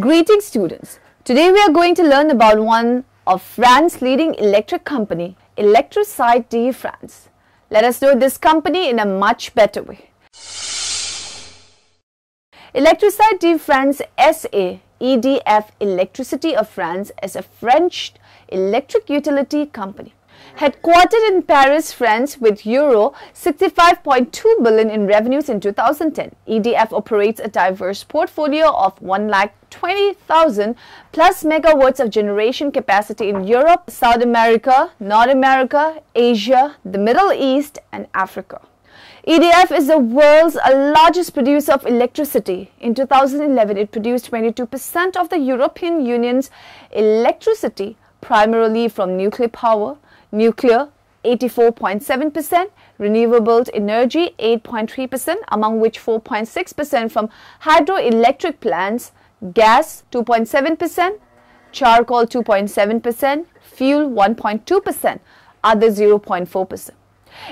Greetings students. Today we are going to learn about one of France's leading electric company, Electricite De France. Let us know this company in a much better way. Electricite De France SA, EDF Electricity of France is a French electric utility company. Headquartered in Paris, France, with Euro 65.2 billion in revenues in 2010, EDF operates a diverse portfolio of 120,000 plus megawatts of generation capacity in Europe, South America, North America, Asia, the Middle East, and Africa. EDF is the world's largest producer of electricity. In 2011, it produced 22% of the European Union's electricity, primarily from nuclear power. Nuclear 84.7%, renewable energy 8.3%, among which 4.6% from hydroelectric plants, gas 2.7%, charcoal 2.7%, fuel 1.2%, other 0.4%.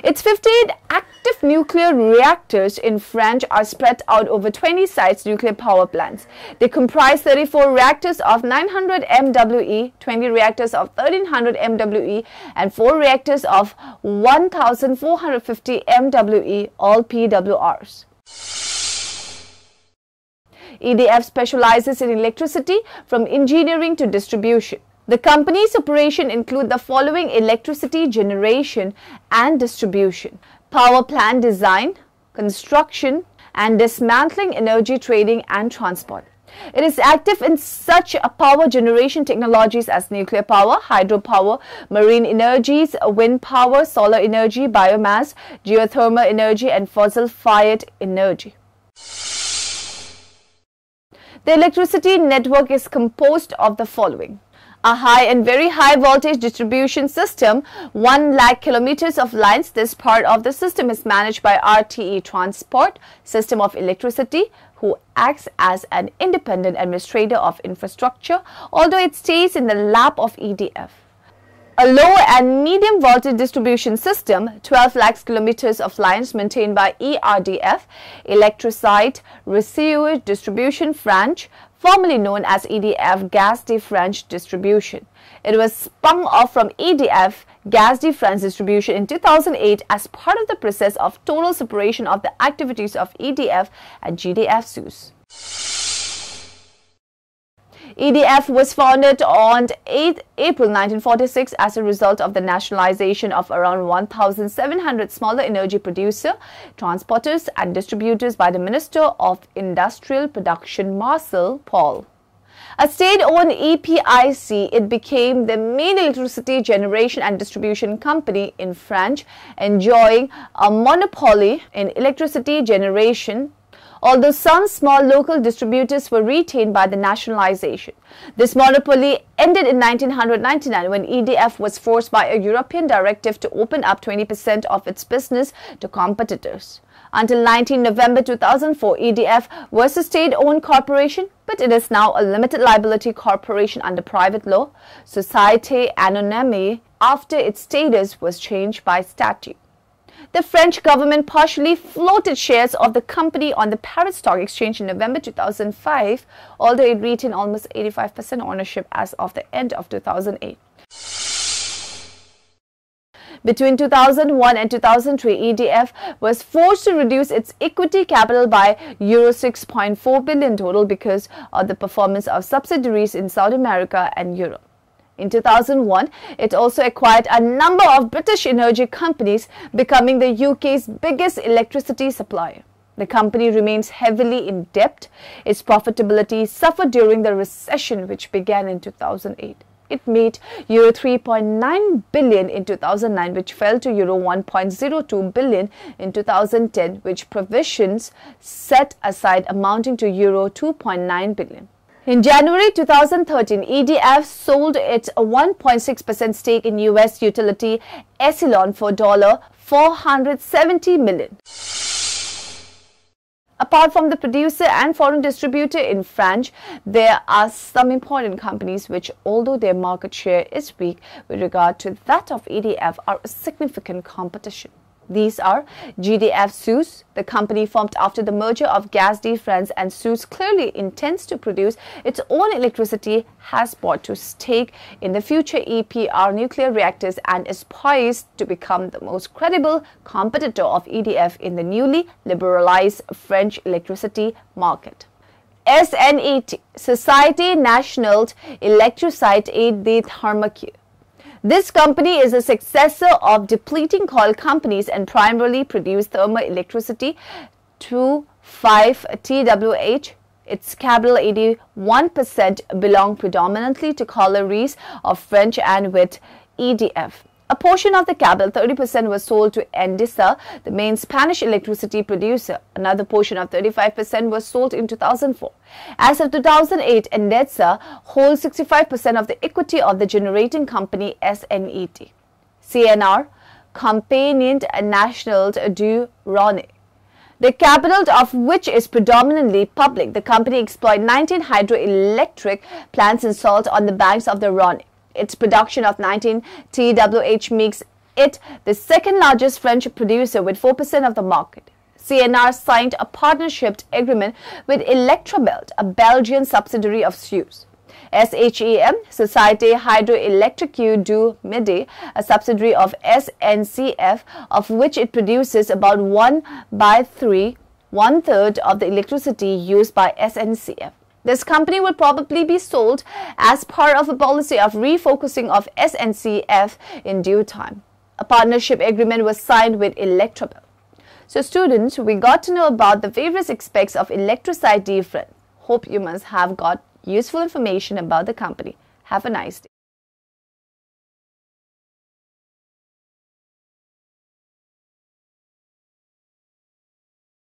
Its 58 active nuclear reactors in France are spread out over 20 sites nuclear power plants. They comprise 34 reactors of 900 MWE, 20 reactors of 1300 MWE, and 4 reactors of 1450 MWE, all PWRs. EDF specializes in electricity from engineering to distribution. The company's operations include the following: electricity generation and distribution, power plant design, construction and dismantling, energy trading and transport. It is active in such power generation technologies as nuclear power, hydropower, marine energies, wind power, solar energy, biomass, geothermal energy and fossil-fired energy. The electricity network is composed of the following: a high and very high voltage distribution system, 1 lakh kilometers of lines. This part of the system is managed by RTE Transport System of Electricity, who acts as an independent administrator of infrastructure, although it stays in the lap of EDF. A low and medium voltage distribution system, 12 lakhs kilometers of lines maintained by ERDF, Electricite Receiver Distribution France, formerly known as EDF Gaz de France Distribution. It was spun off from EDF Gaz de France Distribution in 2008 as part of the process of total separation of the activities of EDF and GDF SUS. EDF was founded on 8 April 1946 as a result of the nationalization of around 1,700 smaller energy producers, transporters and distributors by the Minister of Industrial Production Marcel Paul. A state-owned EPIC, it became the main electricity generation and distribution company in France, enjoying a monopoly in electricity generation, although some small local distributors were retained by the nationalization. This monopoly ended in 1999 when EDF was forced by a European directive to open up 20% of its business to competitors. Until 19 November 2004, EDF was a state-owned corporation, but it is now a limited liability corporation under private law, Société Anonyme, after its status was changed by statute. The French government partially floated shares of the company on the Paris Stock Exchange in November 2005, although it retained almost 85% ownership as of the end of 2008. Between 2001 and 2003, EDF was forced to reduce its equity capital by Euro 6.4 billion total because of the performance of subsidiaries in South America and Europe. In 2001, it also acquired a number of British energy companies, becoming the UK's biggest electricity supplier. The company remains heavily in debt. Its profitability suffered during the recession which began in 2008. It made Euro 3.9 billion in 2009, which fell to Euro 1.02 billion in 2010, which provisions set aside amounting to Euro 2.9 billion. In January 2013, EDF sold its 1.6% stake in US utility Echelon for $470 million. Apart from the producer and foreign distributor in France, there are some important companies which, although their market share is weak with regard to that of EDF, are a significant competition. These are GDF Suez, the company formed after the merger of Gaz de France, and Suez clearly intends to produce its own electricity, has bought to stake in the future EPR nuclear reactors, and is poised to become the most credible competitor of EDF in the newly liberalized French electricity market. SNET, Société Nationale Electricite De France. This company is a successor of depleting coal companies and primarily produce thermal electricity to 5 TWh. Its capital 81% belong predominantly to collieries of French and with EDF. A portion of the capital, 30%, was sold to Endesa, the main Spanish electricity producer. Another portion of 35% was sold in 2004. As of 2008, Endesa holds 65% of the equity of the generating company SNET. CNR, Compagnie Nationale du Rhône, the capital of which is predominantly public. The company exploits 19 hydroelectric plants installed on the banks of the Rhône. Its production of 19 TWh makes it the second largest French producer with 4% of the market. CNR signed a partnership agreement with Electrabel, a Belgian subsidiary of Suez. SHEM, Société Hydroélectrique du Midi, a subsidiary of SNCF, of which it produces about 1/3 of the electricity used by SNCF. This company will probably be sold as part of a policy of refocusing of SNCF in due time. A partnership agreement was signed with Electrabel. So students, we got to know about the various aspects of Electricite De France. Hope you must have got useful information about the company. Have a nice day.